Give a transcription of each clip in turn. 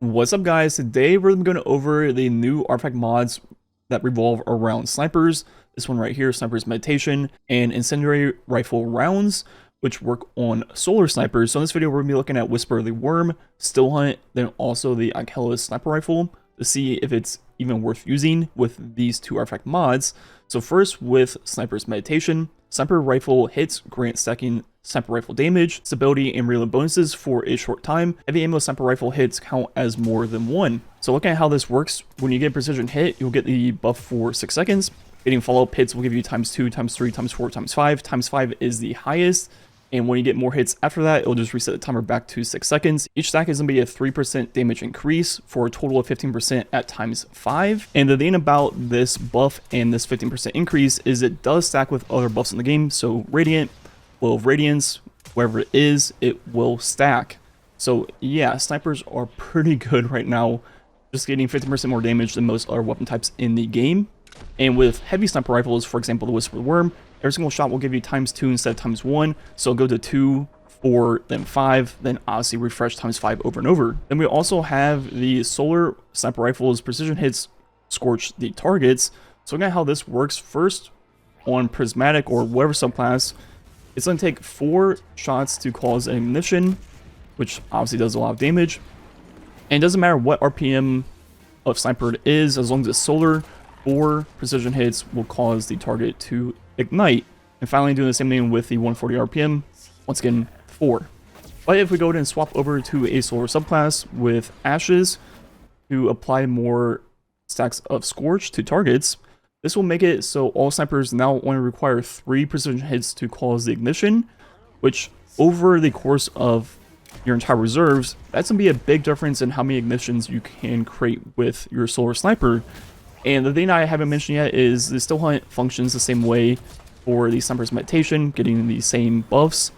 What's up, guys? Today we're going over the new artifact mods that revolve around snipers. This one right here, Sniper's Meditation, and Incendiary Rifle rounds, which work on solar snipers. So in this video, we're going to be looking at Whisper of the Worm, Still Hunt, then also the Achilles Sniper Rifle to see if it's even worth using with these two artifact mods. So first, with Sniper's Meditation, Sniper Rifle hits grant stacking sniper rifle damage, stability, and reload bonuses for a short time. Heavy ammo sniper rifle hits count as more than one. So looking at how this works, when you get a precision hit, you'll get the buff for 6 seconds. Getting follow-up hits will give you times 2, times 3, times 4, times 5. Times 5 is the highest. And when you get more hits after that, it'll just reset the timer back to 6 seconds. Each stack is going to be a 3% damage increase for a total of 15% at times 5. And the thing about this buff and this 15% increase is it does stack with other buffs in the game. So Radiant, Will of Radiance, wherever it is, it will stack. So yeah, snipers are pretty good right now, just getting 50% more damage than most other weapon types in the game. And with heavy sniper rifles, for example, the Whisper of the Worm, every single shot will give you times 2 instead of times 1. So it'll go to 2, 4, then 5, then obviously refresh times 5 over and over. Then we also have the solar sniper rifles. Precision hits scorch the targets. So look at how this works. First, on prismatic or whatever subclass, it's going to take 4 shots to cause an ignition, which obviously does a lot of damage. And it doesn't matter what RPM of sniper it is, as long as it's solar, 4 precision hits will cause the target to ignite. And finally, doing the same thing with the 140 RPM, once again, 4. But if we go ahead and swap over to a solar subclass with ashes to apply more stacks of scorch to targets, this will make it so all snipers now only require 3 precision hits to cause the ignition, which over the course of your entire reserves, that's going to be a big difference in how many ignitions you can create with your solar sniper. And the thing I haven't mentioned yet is the Still Hunt functions the same way for the Sniper's Meditation, getting the same buffs,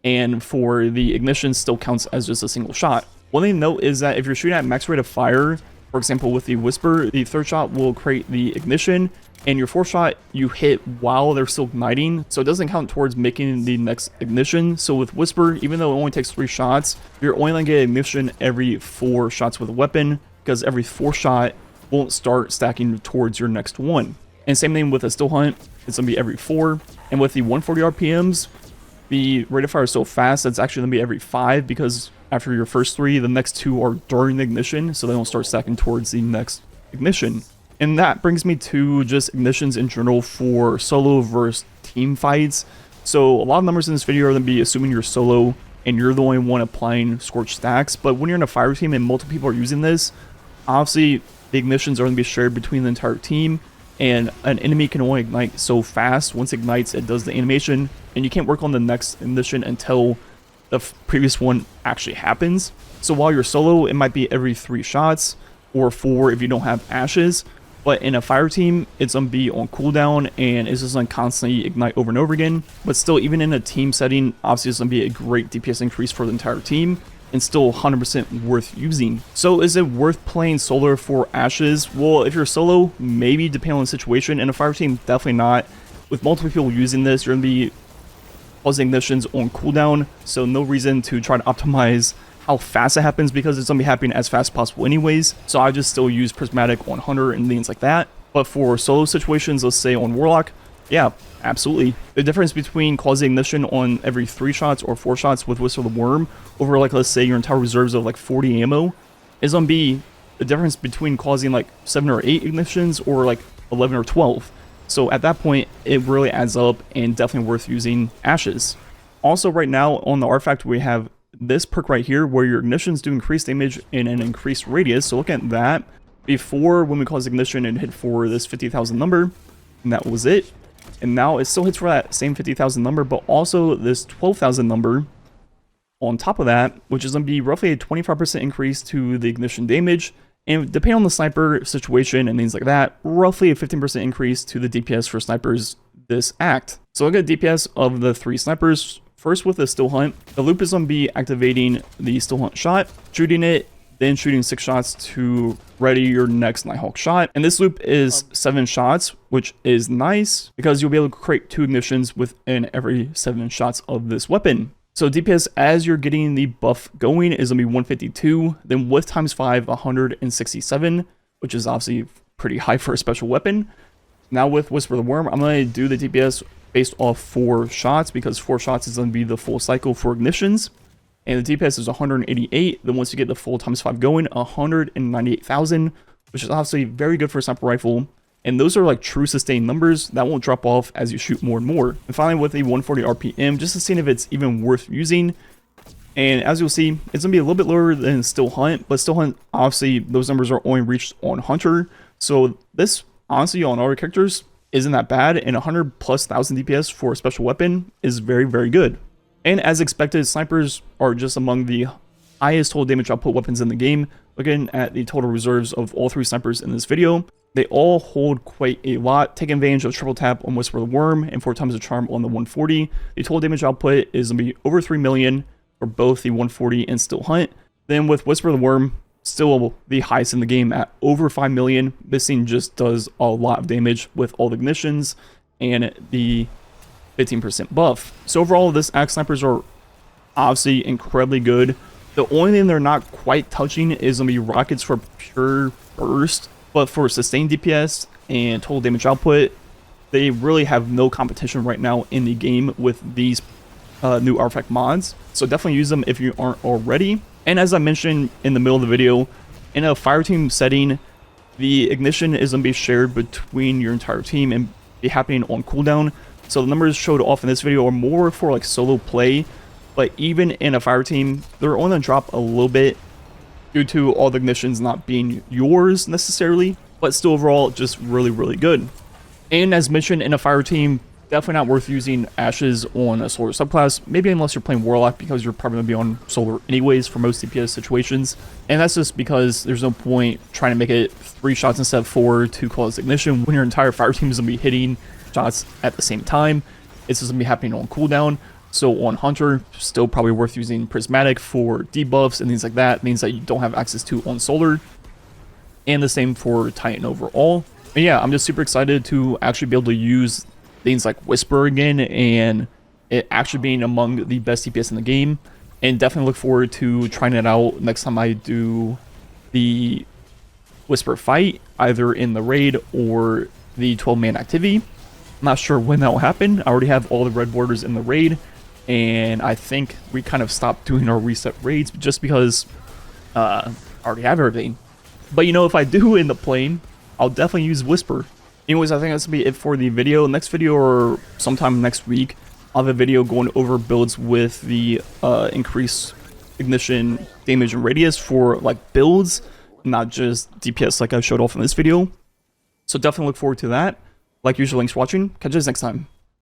and for the ignition still counts as just a single shot. One thing to note is that if you're shooting at max rate of fire, for example, with the Whisper, the 3rd shot will create the ignition, and your 4th shot you hit while they're still igniting, so it doesn't count towards making the next ignition. So with Whisper, even though it only takes 3 shots, you're only going to get ignition every 4 shots with a weapon, because every 4th shot won't start stacking towards your next one. And same thing with a Still Hunt, it's going to be every 4. And with the 140 RPMs, the rate of fire is so fast that's actually going to be every 5, because after your first 3, the next 2 are during the ignition, so they don't start stacking towards the next ignition. And that brings me to just ignitions in general for solo versus team fights. So a lot of numbers in this video are going to be assuming you're solo and you're the only one applying scorch stacks, but when you're in a fire team and multiple people are using this, obviously the ignitions are going to be shared between the entire team, and an enemy can only ignite so fast. Once it ignites, it does the animation, and you can't work on the next ignition until the previous one actually happens. So while you're solo, it might be every 3 shots or 4 if you don't have ashes, but in a fire team, it's going to be on cooldown and it's just going to constantly ignite over and over again. But still, even in a team setting, obviously it's going to be a great DPS increase for the entire team, and still 100% worth using. So is it worth playing solar for ashes? Well, if you're solo, maybe, depending on the situation. In a fire team, definitely not. With multiple people using this, you're going to be causing ignitions on cooldown, so no reason to try to optimize how fast it happens, because it's going to be happening as fast as possible anyways. So I just still use prismatic on hunter and things like that. But for solo situations, let's say on warlock, yeah, absolutely. The difference between causing ignition on every 3 shots or 4 shots with Whisper of the Worm over, like, let's say your entire reserves of like 40 ammo is going to be the difference between causing like 7 or 8 ignitions or like 11 or 12. So at that point, it really adds up and definitely worth using ashes. Also, right now on the artifact, we have this perk right here where your ignitions do increase damage in an increased radius. So look at that. Before, when we caused ignition, it hit for this 50,000 number, and that was it. And now it still hits for that same 50,000 number, but also this 12,000 number on top of that, which is going to be roughly a 25% increase to the ignition damage. And depending on the sniper situation and things like that, roughly a 15% increase to the DPS for snipers this act. So look at DPS of the 3 snipers. First, with the Still Hunt, the loop is going to be activating the Still Hunt shot, shooting it, then shooting 6 shots to ready your next Nighthawk shot. And this loop is 7 shots, which is nice because you'll be able to create 2 ignitions within every 7 shots of this weapon. So DPS as you're getting the buff going is going to be 152, then with times 5, 167, which is obviously pretty high for a special weapon. Now with Whisper the Worm, I'm going to do the DPS based off 4 shots, because 4 shots is going to be the full cycle for ignitions. And the DPS is 188, then once you get the full times 5 going, 198,000, which is obviously very good for a sniper rifle. And those are like true sustained numbers that won't drop off as you shoot more and more. And finally with the 140 RPM, just to see if it's even worth using. And as you'll see, it's going to be a little bit lower than Still Hunt, but Still Hunt, obviously, those numbers are only reached on Hunter. So this, honestly, on other characters, isn't that bad, and 100 plus thousand DPS for a special weapon is very, very good. And as expected, snipers are just among the highest total damage output weapons in the game. Looking at the total reserves of all 3 snipers in this video, they all hold quite a lot, taking advantage of triple tap on Whisper the Worm and 4 times the charm on the 140. The total damage output is going to be over 3 million for both the 140 and Still Hunt. Then with Whisper the Worm, still the highest in the game at over 5 million. This thing just does a lot of damage with all the ignitions and the 15% buff. So overall, this axe snipers are obviously incredibly good. The only thing they're not quite touching is going to be rockets for pure burst, but for sustained DPS and total damage output, they really have no competition right now in the game with these new artifact mods. So definitely use them if you aren't already. And as I mentioned in the middle of the video, in a Fireteam setting, the ignition is going to be shared between your entire team and be happening on cooldown. So the numbers showed off in this video are more for like solo play, but even in a Fireteam, they're only going to drop a little bit due to all the ignitions not being yours necessarily, but still overall just really, really good. And as mentioned, in a Fireteam, definitely not worth using Ashes on a solar subclass, maybe unless you're playing Warlock, because you're probably going to be on solar anyways for most DPS situations. And that's just because there's no point trying to make it 3 shots instead of 4 to cause ignition when your entire Fireteam is going to be hitting shots at the same time. It's just going to be happening on cooldown. So on Hunter, still probably worth using Prismatic for debuffs and things like that. It means that you don't have access to on solar. And the same for Titan overall. And yeah, I'm just super excited to actually be able to use things like Whisper again, and it actually being among the best DPS in the game. And definitely look forward to trying it out next time I do the Whisper fight, either in the raid or the 12-man activity. I'm not sure when that will happen. I already have all the red borders in the raid, and I think we kind of stopped doing our reset raids just because I already have everything. But you know, if I do end up playing, I'll definitely use Whisper. Anyways, I think that's going to be it for the video. Next video, or sometime next week, I'll have a video going over builds with the increased ignition, damage, and radius for like builds, not just DPS like I showed off in this video. So definitely look forward to that. Like usual, thanks for watching. Catch you guys next time.